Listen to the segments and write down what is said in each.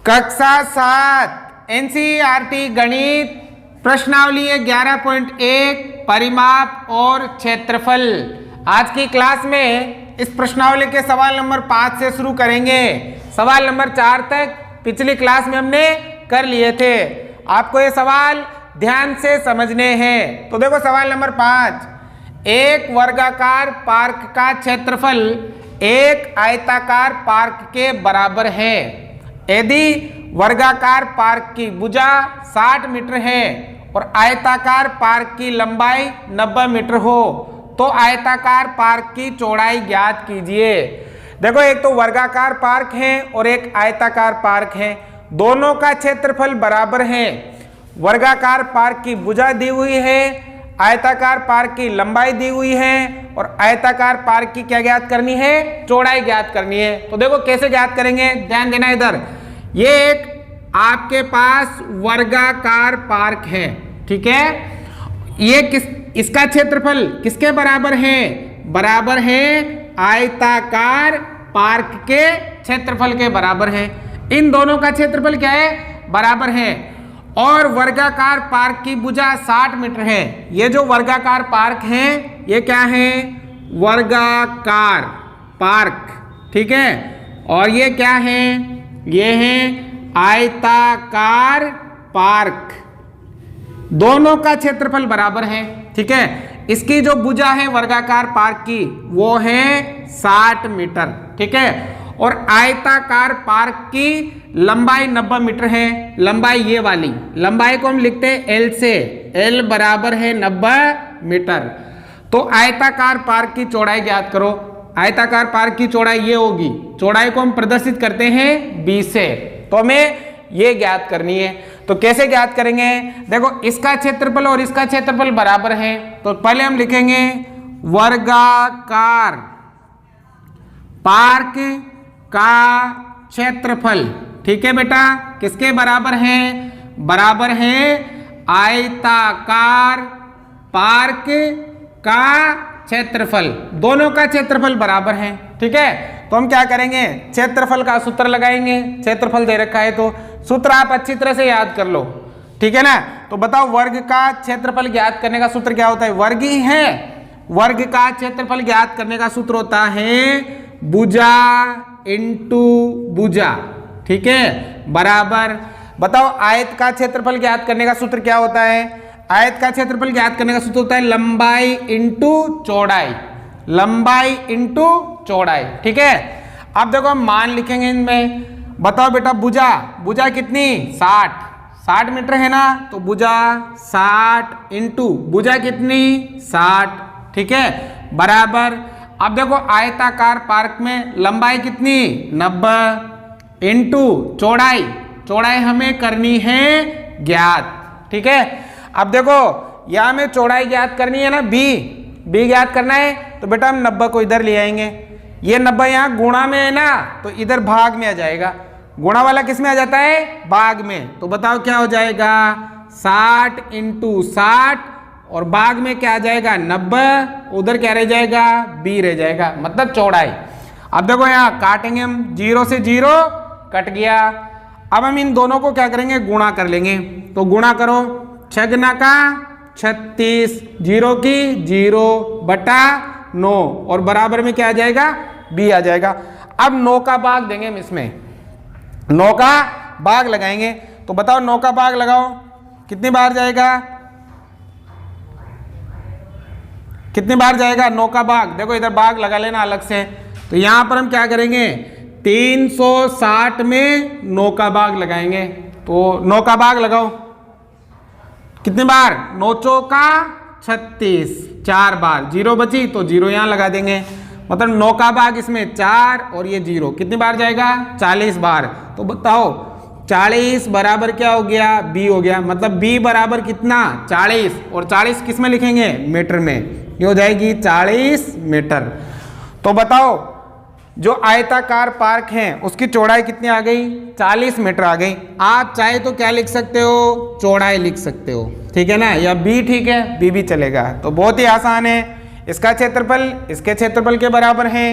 कक्षा 7 एनसीईआरटी गणित प्रश्नावली 11.1 परिमाप और क्षेत्रफल। आज की क्लास में इस प्रश्नावली के सवाल नंबर 5 से शुरू करेंगे। सवाल नंबर 4 तक पिछली क्लास में हमने कर लिए थे। आपको ये सवाल ध्यान से समझने हैं। तो देखो सवाल नंबर 5, एक वर्गाकार पार्क का क्षेत्रफल एक आयताकार पार्क के बराबर है। यदि वर्गाकार पार्क की भुजा 60 मीटर है और आयताकार पार्क की लंबाई 90 मीटर हो तो आयताकार पार्क की चौड़ाई ज्ञात कीजिए। देखो एक तो वर्गाकार पार्क है और एक आयताकार पार्क है, दोनों का क्षेत्रफल बराबर है। वर्गाकार पार्क की भुजा दी हुई है, आयताकार पार्क की लंबाई दी हुई है और आयताकार पार्क की क्या ज्ञात करनी है? चौड़ाई ज्ञात करनी है। तो देखो कैसे ज्ञात करेंगे, ध्यान देना इधर। ये एक आपके पास वर्गाकार पार्क है, ठीक है। ये इसका क्षेत्रफल किसके बराबर है? बराबर है आयताकार पार्क के क्षेत्रफल के बराबर है। इन दोनों का क्षेत्रफल क्या है? बराबर है। और वर्गाकार पार्क की भुजा 60 मीटर है। ये जो वर्गाकार पार्क है ये क्या है? वर्गाकार पार्क, ठीक है। और ये क्या है? ये है आयताकार पार्क। दोनों का क्षेत्रफल बराबर है, ठीक है। इसकी जो भुजा है वर्गाकार पार्क की वो है 60 मीटर, ठीक है। और आयताकार पार्क की लंबाई 90 मीटर है। लंबाई ये वाली लंबाई को हम लिखते हैं L से, L बराबर है 90 मीटर। तो आयताकार पार्क की चौड़ाई ज्ञात करो। आयताकार पार्क की चौड़ाई ये होगी, चौड़ाई को हम प्रदर्शित करते हैं B से, तो हमें ये ज्ञात करनी है। तो कैसे ज्ञात करेंगे? देखो इसका क्षेत्रफल और इसका क्षेत्रफल बराबर है, तो पहले हम लिखेंगे वर्गाकार पार्क का क्षेत्रफल, ठीक है बेटा। किसके बराबर है? बराबर है आयताकार पार्क का क्षेत्रफल। दोनों का क्षेत्रफल बराबर है, ठीक है। तो हम क्या करेंगे? क्षेत्रफल का सूत्र लगाएंगे। क्षेत्रफल दे रखा है तो सूत्र आप अच्छी तरह से याद कर लो, ठीक है ना। तो बताओ वर्ग का क्षेत्रफल ज्ञात करने का सूत्र क्या होता है? वर्ग ही है। वर्ग का क्षेत्रफल ज्ञात करने का सूत्र होता है भुजा इंटू भुजा, ठीक है, बराबर। बताओ आयत का क्षेत्रफल ज्ञात करने का सूत्र क्या होता है? आयत का क्षेत्रफल ज्ञात करने का सूत्र होता है लंबाई इंटू चौड़ाई। लंबाई इंटू चौड़ाई, ठीक है। अब देखो हम मान लिखेंगे इनमें। बताओ बेटा भुजा कितनी? 60 मीटर है ना, तो भुजा 60 इंटू भुजा कितनी? 60, ठीक है, बराबर। अब देखो आयताकार पार्क में लंबाई कितनी? 90 इंटू चौड़ाई हमें करनी है ज्ञात, ठीक है। अब देखो यहां में चौड़ाई ज्ञात करनी है ना, बी ज्ञात करना है, तो बेटा हम 90 को इधर ले आएंगे। ये 90 यहाँ गुणा में है ना, तो इधर भाग में आ जाएगा। गुणा वाला किस में आ जाता है? भाग में। तो बताओ क्या हो जाएगा? 60 इंटू 60 और भाग में क्या आ जाएगा? 90। उधर क्या रह जाएगा? बी रह जाएगा, मतलब चौड़ाई। अब देखो यहाँ काटेंगे हम, 0 से 0 कट गया। अब हम इन दोनों को क्या करेंगे? गुणा कर लेंगे। तो गुणा करो, 6 का 36, 0 की 0 बटा 9 और बराबर में क्या आ जाएगा? बी आ जाएगा। अब 9 का भाग देंगे हम इसमें, 9 का भाग लगाएंगे। तो बताओ 9 का भाग लगाओ, कितनी बार जाएगा? कितनी बार जाएगा 9 का भाग? देखो इधर भाग लगा लेना अलग से। तो यहां पर हम क्या करेंगे? 360 में 9 का भाग लगाएंगे। तो 9 का भाग लगाओ, कितनी बार? 9 चौका 36, 4 बार। 0 बची तो 0 यहां लगा देंगे, मतलब 9 का भाग इसमें 4 और ये 0 कितनी बार जाएगा? 40 बार। तो बताओ 40 बराबर क्या हो गया? बी हो गया। मतलब बी बराबर कितना? 40। और 40 किस में लिखेंगे? मीटर में। ये हो जाएगी 40 मीटर। तो बताओ जो आयताकार पार्क है उसकी चौड़ाई कितनी आ गई? 40 मीटर आ गई। आप चाहे तो क्या लिख सकते हो? चौड़ाई लिख सकते हो, ठीक है ना, या बी, ठीक है, बी भी चलेगा। तो बहुत ही आसान है। इसका क्षेत्रफल इसके क्षेत्रफल के बराबर है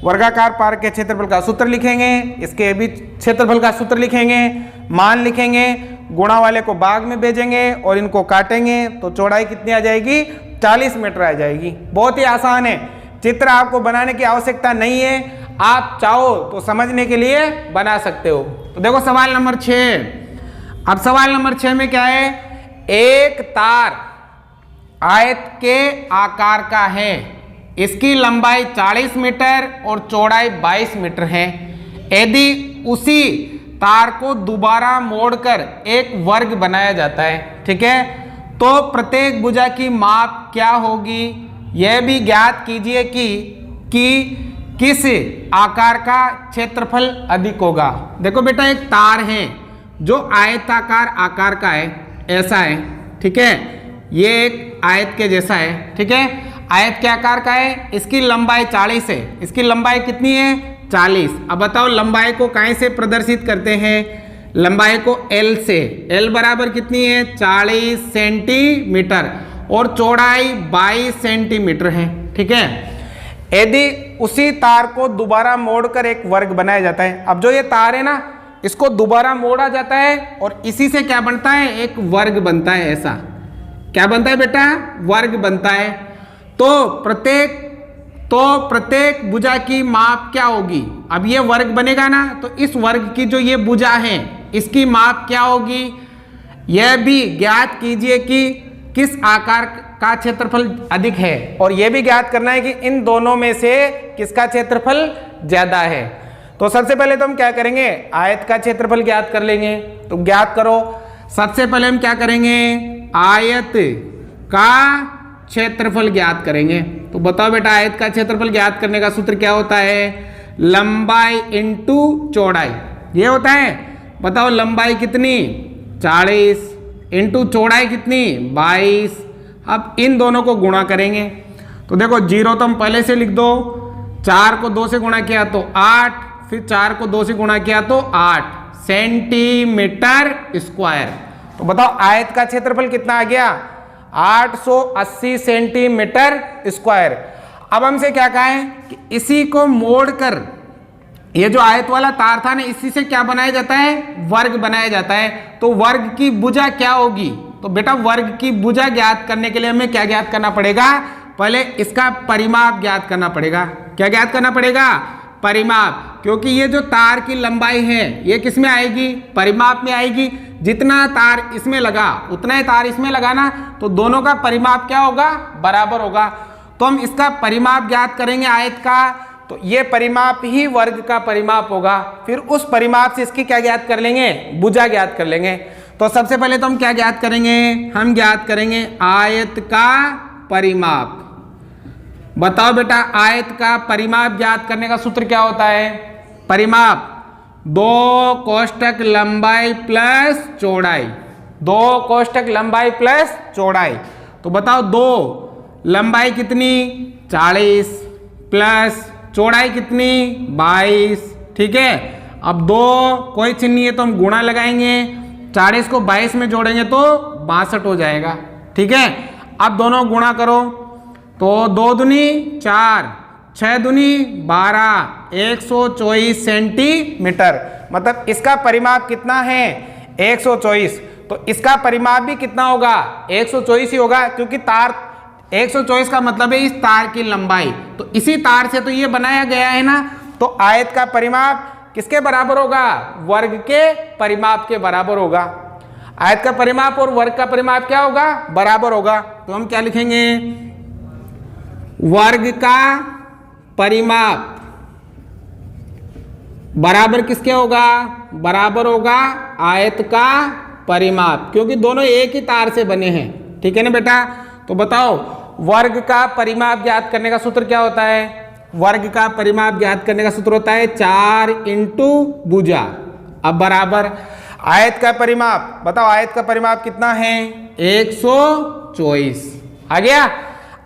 वर्गाकार पार्क के क्षेत्रफल का सूत्र लिखेंगे, इसके भी क्षेत्रफल का सूत्र लिखेंगे, मान लिखेंगे, गुणा वाले को भाग में भेजेंगे और इनको काटेंगे तो चौड़ाई कितनी आ जाएगी, 40 मीटर आ जाएगी। बहुत ही आसान है, चित्र आपको बनाने की आवश्यकता नहीं है, आप चाहो तो समझने के लिए बना सकते हो। तो देखो सवाल नंबर 6। अब सवाल नंबर 6 में क्या है, एक तार आयत के आकार का है, इसकी लंबाई 40 मीटर और चौड़ाई 22 मीटर है। यदि उसी तार को दोबारा मोड़कर एक वर्ग बनाया जाता है, ठीक है, तो प्रत्येक भुजा की माप क्या होगी, यह भी ज्ञात कीजिए कि किस आकार का क्षेत्रफल अधिक होगा। देखो बेटा, एक तार है जो आयताकार आकार का है, ऐसा है, ठीक है, ये एक आयत के जैसा है, ठीक है, आयत के आकार का है, इसकी लंबाई 40 है, इसकी लंबाई कितनी है, 40। अब बताओ लंबाई को कहाँ से प्रदर्शित करते हैं, लंबाई को L से, L बराबर कितनी है, 40 सेंटीमीटर और चौड़ाई 22 सेंटीमीटर है, ठीक है। यदि उसी तार को दोबारा मोड़कर एक वर्ग बनाया जाता है, अब जो ये तार है ना, इसको दोबारा मोड़ा जाता है और इसी से क्या बनता है, एक वर्ग बनता है। ऐसा क्या बनता है बेटा, वर्ग बनता है। तो प्रत्येक भुजा की माप क्या होगी, अब ये वर्ग बनेगा ना, तो इस वर्ग की जो ये भुजा है इसकी माप क्या होगी, यह भी ज्ञात कीजिए कि किस आकार का क्षेत्रफल अधिक है, और यह भी ज्ञात करना है कि इन दोनों में से किसका क्षेत्रफल ज्यादा है। तो सबसे पहले तो हम क्या करेंगे, आयत का क्षेत्रफल ज्ञात कर लेंगे। तो ज्ञात करो, सबसे पहले हम क्या करेंगे, आयत का क्षेत्रफल ज्ञात करेंगे। तो बताओ बेटा, आयत का क्षेत्रफल ज्ञात करने का सूत्र क्या होता है, लंबाई इंटू चौड़ाई, ये होता है। बताओ लंबाई कितनी, 40 इंटू चौड़ाई कितनी, 22। अब इन दोनों को गुणा करेंगे। तो देखो 0 तो हम पहले से लिख दो, 4 को 2 से गुणा किया तो 8, फिर 4 को 2 से गुणा किया तो 8 सेंटीमीटर स्क्वायर। तो बताओ आयत का क्षेत्रफल कितना आ गया, 880 सेंटीमीटर स्क्वायर। अब हमसे क्या कहा है कि इसी को मोड़कर, ये जो आयत वाला तार था ना, इसी से क्या बनाया जाता है, वर्ग बनाया जाता है। तो वर्ग की भुजा क्या होगी, तो बेटा वर्ग की भुजा ज्ञात करने के लिए हमें क्या ज्ञात करना पड़ेगा, पहले इसका परिमाप ज्ञात करना पड़ेगा। क्या ज्ञात करना पड़ेगा, परिमाप, क्योंकि ये जो तार की लंबाई है ये किस में आएगी, परिमाप में आएगी। जितना तार इसमें लगा उतना ही तार इसमें लगा ना, तो दोनों का परिमाप क्या होगा, बराबर होगा। तो हम इसका परिमाप ज्ञात करेंगे आयत का, तो ये परिमाप ही वर्ग का परिमाप होगा। फिर उस परिमाप से इसकी क्या ज्ञात कर लेंगे, भुजा ज्ञात कर लेंगे। तो सबसे पहले तो हम क्या ज्ञात करेंगे, हम ज्ञात करेंगे आयत का परिमाप। बताओ बेटा, आयत का परिमाप ज्ञात करने का सूत्र क्या होता है, परिमाप 2 कोष्ठक लंबाई प्लस चौड़ाई, 2 कोष्ठक लंबाई प्लस चौड़ाई। तो बताओ 2 लंबाई कितनी, 40 प्लस चौड़ाई कितनी, 22, ठीक है। अब 2 कोई चिन्ह नहीं है तो हम गुणा लगाएंगे, 40 को 22 में जोड़ेंगे तो 62 हो जाएगा, ठीक है। अब दोनों गुणा करो, तो 2 दूनी 4, 6 दूनी 12, 124 सेंटीमीटर। मतलब इसका परिमाप कितना है, 124। तो इसका परिमाप भी कितना होगा, 124 ही होगा, क्योंकि तार 124 का मतलब है इस तार की लंबाई। तो इसी तार से तो ये बनाया गया है ना, तो आयत का परिमाप किसके बराबर होगा, वर्ग के परिमाप के बराबर होगा। आयत का परिमाप और वर्ग का परिमाप क्या होगा, बराबर होगा। तो हम क्या लिखेंगे, वर्ग का परिमाप बराबर किसके होगा, बराबर होगा आयत का परिमाप, क्योंकि दोनों एक ही तार से बने हैं, ठीक है ना बेटा। तो बताओ वर्ग का परिमाप ज्ञात करने का सूत्र क्या होता है, वर्ग का परिमाप ज्ञात करने का सूत्र होता है 4 इंटू भुजा। अब बराबर आयत का परिमाप, बताओ आयत का परिमाप कितना है, 124 आ गया।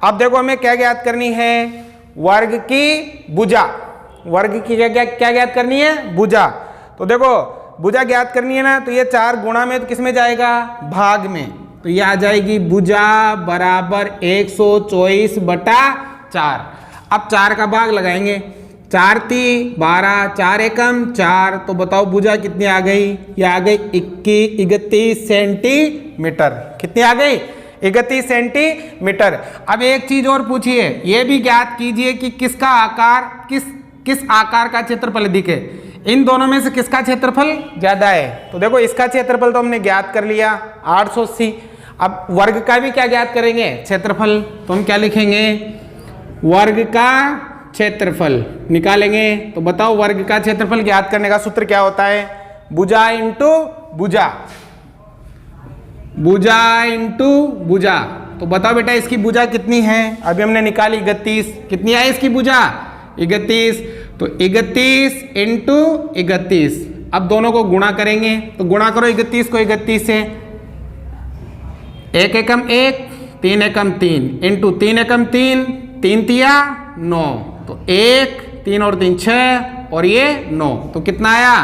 अब देखो हमें क्या ज्ञात करनी है, वर्ग की भुजा, वर्ग की क्या ज्ञात करनी है, भुजा। तो देखो भुजा ज्ञात करनी है ना, तो ये 4 गुणा में तो किस में जाएगा, भाग में। तो ये आ जाएगी भुजा बराबर 124/4। अब 4 का भाग लगाएंगे, 4 × 12, 4 एकम 4, तो बताओ भुजा कितनी आ गई? ये आ गई 31 सेंटीमीटर। कितनी आ गई? 31 सेंटीमीटर। अब एक चीज और पूछिए, ये भी ज्ञात कीजिए कि किसका आकार किस आकार का क्षेत्रफल अधिक है। इन दोनों में से किसका क्षेत्रफल ज्यादा है? तो देखो इसका क्षेत्रफल तो हमने ज्ञात कर लिया 880। अब वर्ग का भी क्या ज्ञात करेंगे? क्षेत्रफल। तो हम क्या लिखेंगे? वर्ग का क्षेत्रफल निकालेंगे। तो बताओ वर्ग का क्षेत्रफल ज्ञात करने का सूत्र क्या होता है? भुजा इंटू भुजा, भुजा इंटू भुजा। तो बताओ बेटा इसकी भुजा कितनी है? अभी हमने निकाली 31। कितनी आई इसकी भुजा? 31। तो 31 इंटू 31। अब दोनों को गुणा करेंगे, तो गुणा करो 31 को 31 से। 1 एकम 1, 3 एकम 3 इंटू 3 एकम 3, 3 तिया 9, तो 1, 3 और 3 6 और ये 9, तो कितना आया?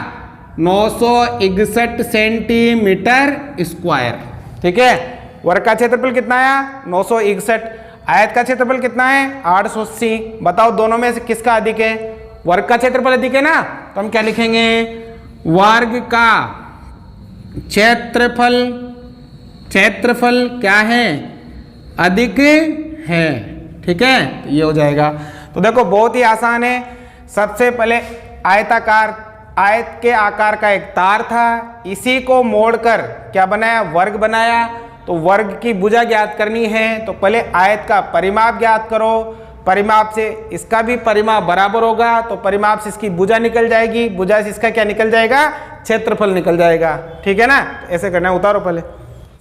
961 सेंटीमीटर स्क्वायर। ठीक है, वर्ग का क्षेत्रफल कितना आया? 961। आयत का क्षेत्रफल कितना है? 880। बताओ दोनों में से किसका अधिक है? वर्ग का क्षेत्रफल अधिक है ना, तो हम क्या लिखेंगे? वर्ग का क्षेत्रफल, क्षेत्रफल क्या है? अधिक है। ठीक है, तो ये हो जाएगा। तो देखो बहुत ही आसान है। सबसे पहले आयताकार, आयत के आकार का एक तार था, इसी को मोड़कर क्या बनाया? वर्ग बनाया। तो वर्ग की भुजा ज्ञात करनी है, तो पहले आयत का परिमाप ज्ञात करो। परिमाप से इसका भी परिमाप बराबर होगा, तो परिमाप से इसकी भुजा निकल जाएगी, भुजा से इसका क्या निकल जाएगा? क्षेत्रफल निकल जाएगा। ठीक है ना, तो ऐसे करना है। उतारो पहले।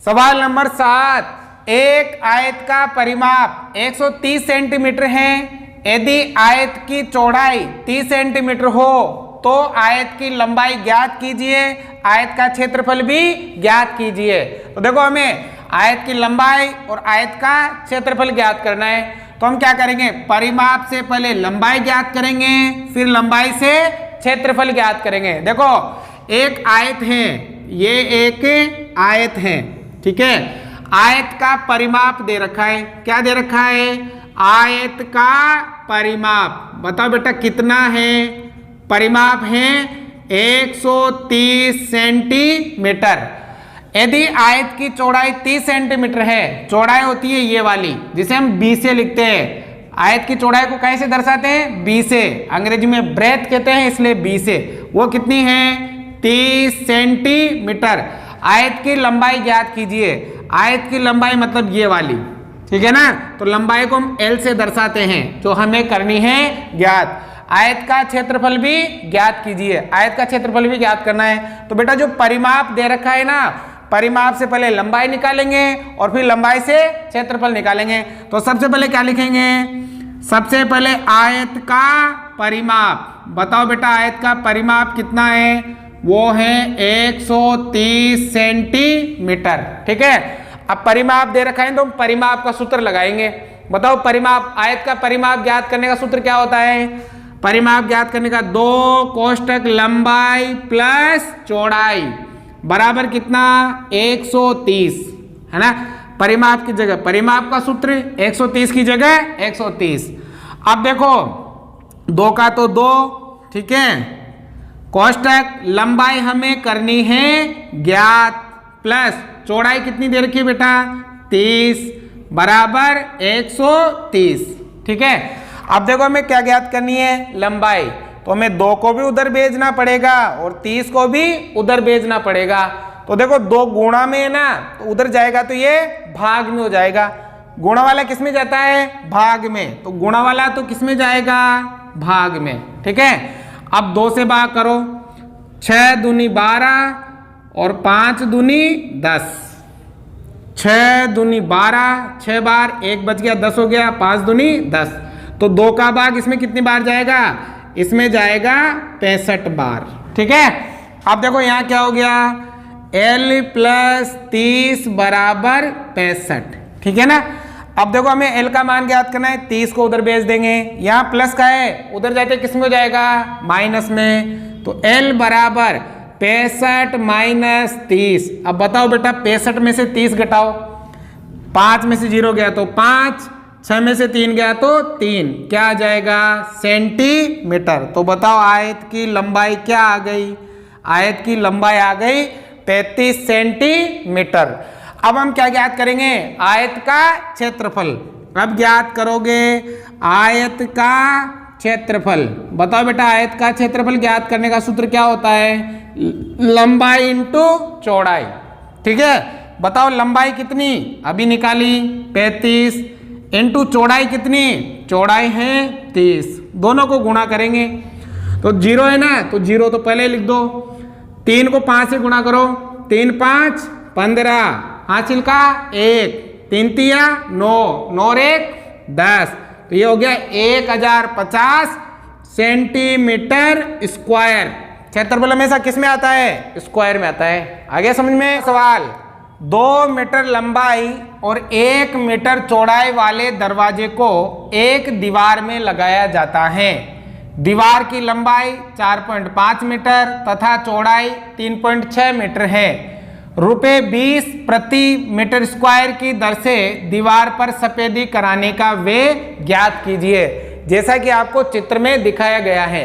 सवाल नंबर 7, एक आयत का परिमाप 130 सेंटीमीटर है। यदि आयत की चौड़ाई 30 सेंटीमीटर हो तो आयत की लंबाई ज्ञात कीजिए, आयत का क्षेत्रफल भी ज्ञात कीजिए। तो देखो हमें आयत की लंबाई और आयत का क्षेत्रफल ज्ञात करना है। तो हम क्या करेंगे? परिमाप से पहले लंबाई ज्ञात करेंगे, फिर लंबाई से क्षेत्रफल ज्ञात करेंगे। देखो एक आयत है, ये एक आयत है। ठीक है, आयत का परिमाप दे रखा है। क्या दे रखा है? आयत का परिमाप। बताओ बेटा कितना है? परिमाप है 130 सेंटीमीटर। यदि आयत की चौड़ाई 30 सेंटीमीटर है, चौड़ाई होती है ये वाली जिसे हम बी से लिखते हैं। आयत की चौड़ाई को कैसे दर्शाते हैं? बी से। अंग्रेजी में ब्रेथ कहते हैं, इसलिए बी से। वो कितनी है? 30 सेंटीमीटर। आयत की लंबाई ज्ञात कीजिए। आयत की लंबाई मतलब ये वाली। ठीक है ना, तो लंबाई को हम एल से दर्शाते हैं, जो हमें करनी है ज्ञात। आयत का क्षेत्रफल भी ज्ञात कीजिए। आयत का क्षेत्रफल भी ज्ञात करना है। तो बेटा जो परिमाप दे रखा है ना, परिमाप से पहले लंबाई निकालेंगे और फिर लंबाई से क्षेत्रफल निकालेंगे। तो सबसे पहले क्या लिखेंगे? सबसे पहले आयत का परिमाप। बताओ बेटा आयत का परिमाप कितना है? वो है 130 सेंटीमीटर। ठीक है, अब परिमाप दे रखा है तो हम परिमाप का सूत्र लगाएंगे। बताओ परिमाप, आयत का परिमाप ज्ञात करने का सूत्र क्या होता है? परिमाप ज्ञात करने का 2 कोष्टक लंबाई प्लस चौड़ाई बराबर कितना? 130, है ना। परिमाप की जगह परिमाप का सूत्र 130 की जगह 130। अब देखो 2 का तो 2, ठीक है, कोष्टक लंबाई हमें करनी है ज्ञात, प्लस चौड़ाई कितनी दे रखी है बेटा? 30 बराबर 130। ठीक है, अब देखो हमें क्या ज्ञात करनी है? लंबाई। तो हमें 2 को भी उधर भेजना पड़ेगा और 30 को भी उधर भेजना पड़ेगा। तो देखो 2 गुणा में है ना, तो उधर जाएगा तो ये भाग में हो जाएगा। गुणा वाला किस में जाता है? भाग में। तो गुणा वाला तो किस में जाएगा? भाग में। ठीक है, अब 2 से भाग करो। 6 दूनी 12 और 5 दूनी 10। 6 दूनी 12, 6 बार 1 बच गया, 10 हो गया, 5 दूनी 10। तो 2 का भाग इसमें कितनी बार जाएगा? इसमें जाएगा 65 बार। ठीक है, अब देखो यहां क्या हो गया? L + 30 बराबर 65। ठीक है ना। अब देखो हमें L का मान ज्ञात करना है, 30 को उधर भेज देंगे। यहाँ प्लस का है, उधर जाते किस में हो जाएगा? माइनस में। तो L बराबर 65 - 30। अब बताओ बेटा 65 में से 30 घटाओ, 5 में से 0 गया तो 5, 6 में से 3 गया तो 3, क्या आ जाएगा सेंटीमीटर। तो बताओ आयत की लंबाई क्या आ गई, आयत की लंबाई आ गई 33 सेंटीमीटर। अब हम क्या ज्ञात करेंगे, आयत का क्षेत्रफल। अब ज्ञात करोगे आयत का क्षेत्रफल। बताओ बेटा आयत का क्षेत्रफल ज्ञात करने का सूत्र क्या होता है, लंबाई इंटू चौड़ाई। ठीक है, बताओ लंबाई कितनी अभी निकाली 35 इंटू चौड़ाई कितनी, चौड़ाई है 30, दोनों को गुणा करेंगे तो 0 है ना, तो 0 तो पहले लिख दो। 3 को 5 से गुणा करो, 3 5 15, हासिल का 1, 3 तिया 9, 9 और 1 10, तो ये हो गया 1050 सेंटीमीटर स्क्वायर। क्षेत्रफल हमेशा किस में आता है, स्क्वायर में आता है। आगे समझ में सवाल, 2 मीटर लंबाई और 1 मीटर चौड़ाई वाले दरवाजे को एक दीवार में लगाया जाता है। दीवार की लंबाई 4.5 मीटर तथा चौड़ाई 3.6 मीटर है। रुपये 20 प्रति मीटर स्क्वायर की दर से दीवार पर सफेदी कराने का व्यय ज्ञात कीजिए। जैसा कि आपको चित्र में दिखाया गया है,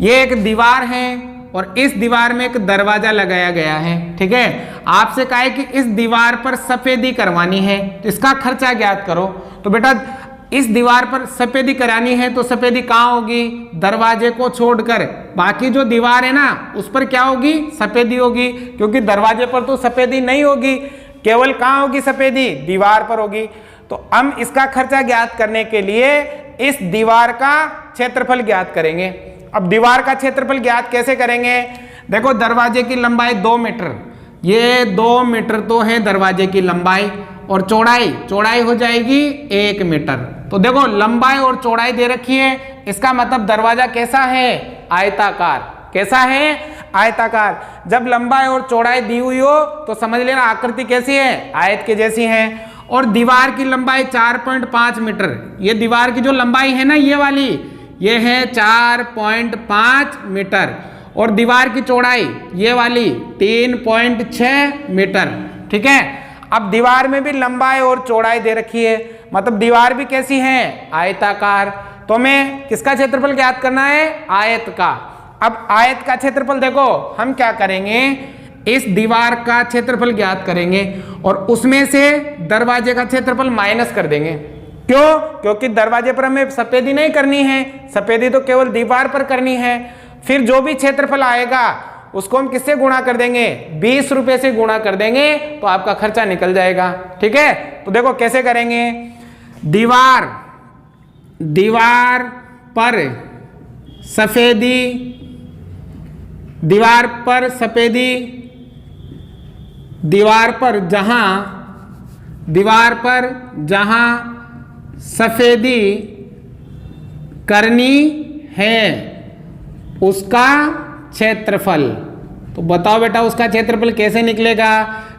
ये एक दीवार है और इस दीवार में एक दरवाजा लगाया गया है। ठीक है, आपसे कहा है कि इस दीवार पर सफेदी करवानी है, तो इसका खर्चा ज्ञात करो। तो बेटा इस दीवार पर सफेदी करानी है तो सफेदी कहाँ होगी, दरवाजे को छोड़कर बाकी जो दीवार है ना उस पर क्या होगी, सफेदी होगी, क्योंकि दरवाजे पर तो सफेदी नहीं होगी, केवल कहाँ होगी सफेदी, दीवार पर होगी। तो हम इसका खर्चा ज्ञात करने के लिए इस दीवार का क्षेत्रफल ज्ञात करेंगे। अब दीवार का क्षेत्रफल ज्ञात कैसे करेंगे, देखो दरवाजे की लंबाई 2 मीटर, ये 2 मीटर तो है दरवाजे की लंबाई, और चौड़ाई हो जाएगी 1 मीटर। तो देखो लंबाई और चौड़ाई दे रखी है, इसका मतलब दरवाजा कैसा है, आयताकार। कैसा है, आयताकार। जब लंबाई और चौड़ाई दी हुई हो तो समझ लेना आकृति कैसी है, आयत के जैसी है। और दीवार की लंबाई 4.5 मीटर, ये दीवार की जो लंबाई है ना ये वाली, ये है 4.5 मीटर, और दीवार की चौड़ाई ये वाली 3.6 मीटर। ठीक है, अब दीवार में भी लंबाई और चौड़ाई दे रखी है, मतलब दीवार भी कैसी है, आयताकार। तो हमें किसका क्षेत्रफल ज्ञात करना है, आयत का। अब आयत का क्षेत्रफल देखो हम क्या करेंगे, इस दीवार का क्षेत्रफल ज्ञात करेंगे और उसमें से दरवाजे का क्षेत्रफल माइनस कर देंगे। क्यों, क्योंकि दरवाजे पर हमें सफेदी नहीं करनी है, सफेदी तो केवल दीवार पर करनी है। फिर जो भी क्षेत्रफल आएगा उसको हम किससे गुणा कर देंगे, 20 रुपए से गुणा कर देंगे, तो आपका खर्चा निकल जाएगा। ठीक है, तो देखो कैसे करेंगे, दीवार पर सफेदी, दीवार पर सफेदी, दीवार पर जहां सफेदी करनी है उसका क्षेत्रफल। तो बताओ बेटा उसका क्षेत्रफल कैसे निकलेगा,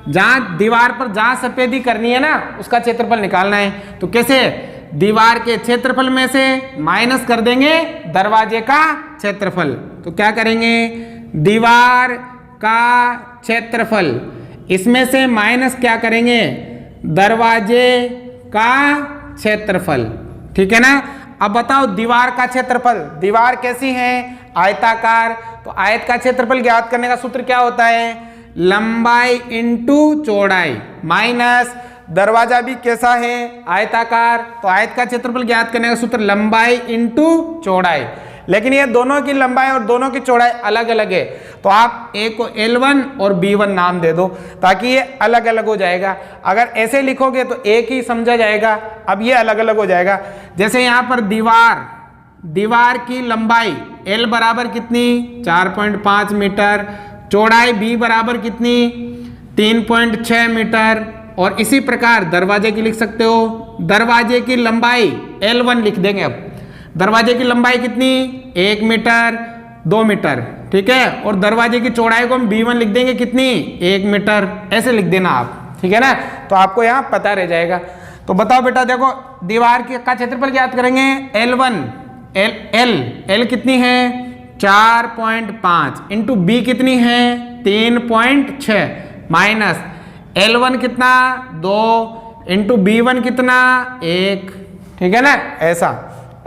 जहां दीवार पर जहां सफेदी करनी है ना उसका क्षेत्रफल निकालना है। तो कैसे, दीवार के क्षेत्रफल में से माइनस कर देंगे दरवाजे का क्षेत्रफल। तो क्या करेंगे, दीवार का क्षेत्रफल, इसमें से माइनस क्या करेंगे, दरवाजे का क्षेत्रफल। ठीक है ना। अब बताओ दीवार का क्षेत्रफल, दीवार कैसी है, आयताकार, तो आयत का क्षेत्रफल ज्ञात करने का सूत्र क्या होता है, लंबाई इंटू चौड़ाई, माइनस दरवाजा भी कैसा है, आयताकार, तो आयत का क्षेत्रफल ज्ञात करने का सूत्र लंबाई इंटू चौड़ाई। लेकिन ये दोनों की लंबाई और दोनों की चौड़ाई अलग अलग है, तो आप ए को L1 और B1 नाम दे दो ताकि ये अलग अलग हो जाएगा। अगर ऐसे लिखोगे तो एक ही समझा जाएगा, अब ये अलग अलग हो जाएगा। जैसे यहाँ पर दीवार की लंबाई L बराबर कितनी, 4.5 मीटर, चौड़ाई B बराबर कितनी, 3.6 मीटर, और इसी प्रकार दरवाजे की लिख सकते हो, दरवाजे की लंबाई L1 लिख देंगे। अब दरवाजे की लंबाई कितनी, 1 मीटर, 2 मीटर, ठीक है, और दरवाजे की चौड़ाई को हम B1 लिख देंगे कितनी, 1 मीटर, ऐसे लिख देना आप, ठीक है ना, तो आपको यहाँ पता रह जाएगा। तो बताओ बेटा, देखो दीवार का क्षेत्रफल ज्ञात करेंगे, L1 L कितनी है, 4.5 इंटू B कितनी है, 3.6, माइनस L1 कितना, 2 इंटू B1 कितना, 1, ठीक है ना, ऐसा।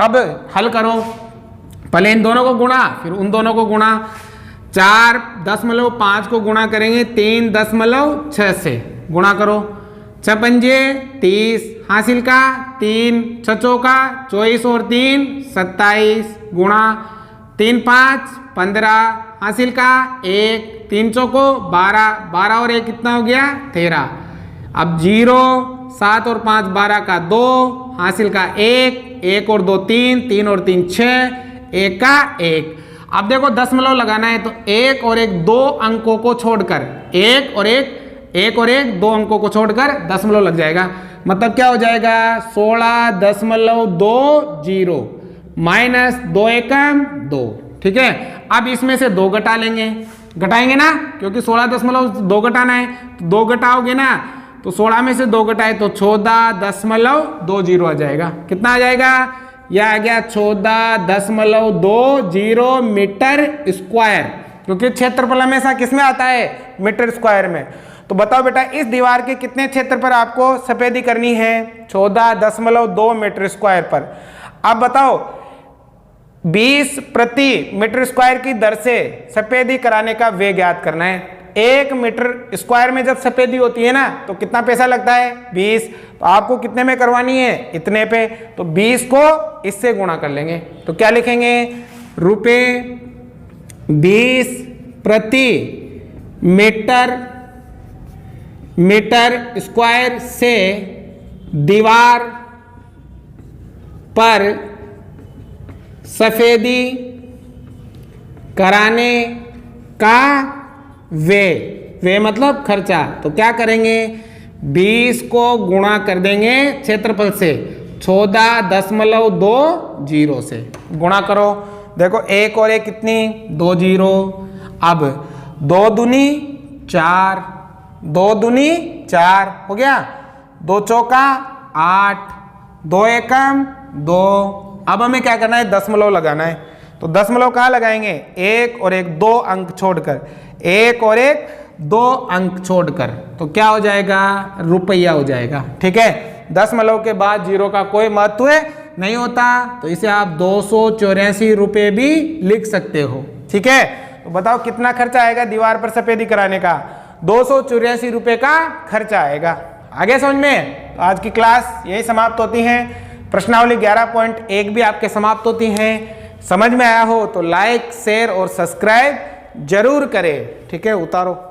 अब हल करो, पहले इन दोनों को गुणा फिर उन दोनों को गुणा। 4.5 को गुणा करेंगे 3.6 से, गुणा करो। 6 पंजे 30, हासिल का 3, 6 चौका 24 और 3 27, गुणा 3 5 15, हासिल का 1, 3 चौको 12, 12 और 1 कितना हो गया 13। अब 0, 7 और 5 12 का 2, हासिल का 1, 1 और 2 3, 3 और 3 6, 1 का 1। अब देखो दशमलव लगाना है तो 1 और 1 2 अंकों को छोड़कर, 1 और 1 2 अंकों को छोड़कर दशमलव लग जाएगा। मतलब क्या हो जाएगा 16.20 माइनस 2 एकम 2। ठीक है, अब इसमें से 2 घटा लेंगे, घटाएंगे ना, क्योंकि 16.2 घटाना है तो 2 घटाओगे ना, तो 16 में से 2 घटाए तो 14.20 आ जाएगा। कितना आ जाएगा, यह आ गया 14.20 मीटर स्क्वायर, क्योंकि क्षेत्रफल हमेशा किसमें आता है, मीटर स्क्वायर में। तो बताओ बेटा इस दीवार के कितने क्षेत्र पर आपको सफेदी करनी है, 14.2 मीटर स्क्वायर पर। अब बताओ 20 प्रति मीटर स्क्वायर की दर से सफेदी कराने का व्यय ज्ञात करना है। 1 मीटर स्क्वायर में जब सफेदी होती है ना तो कितना पैसा लगता है 20, तो आपको कितने में करवानी है, इतने पे। तो 20 को इससे गुणा कर लेंगे, तो क्या लिखेंगे, रुपए 20 प्रति मीटर स्क्वायर से दीवार पर सफेदी कराने का वे मतलब खर्चा। तो क्या करेंगे, 20 को गुणा कर देंगे क्षेत्रफल से 14.20 से, गुणा करो। देखो 1 और 1 कितनी 2 0। अब 2 दूनी 4, 2 दूनी 4 हो गया, 2 चौका 8, 2 एकम 2। अब हमें क्या करना है, दशमलव लगाना है। तो दशमलव कहाँ लगाएंगे, 1 और 1 2 अंक छोड़कर, 1 और 1 2 अंक छोड़कर, तो क्या हो जाएगा, रुपया हो जाएगा। ठीक है, दशमलव के बाद 0 का कोई महत्व नहीं होता, तो इसे आप 284 रुपये भी लिख सकते हो। ठीक है, तो बताओ कितना खर्चा आएगा दीवार पर सफेदी कराने का, 284 रुपये का खर्चा आएगा। आगे समझ में। तो आज की क्लास यही समाप्त होती है, प्रश्नावली 11.1 भी आपके समाप्त होती हैं। समझ में आया हो तो लाइक शेयर और सब्सक्राइब जरूर करें। ठीक है, उतारो।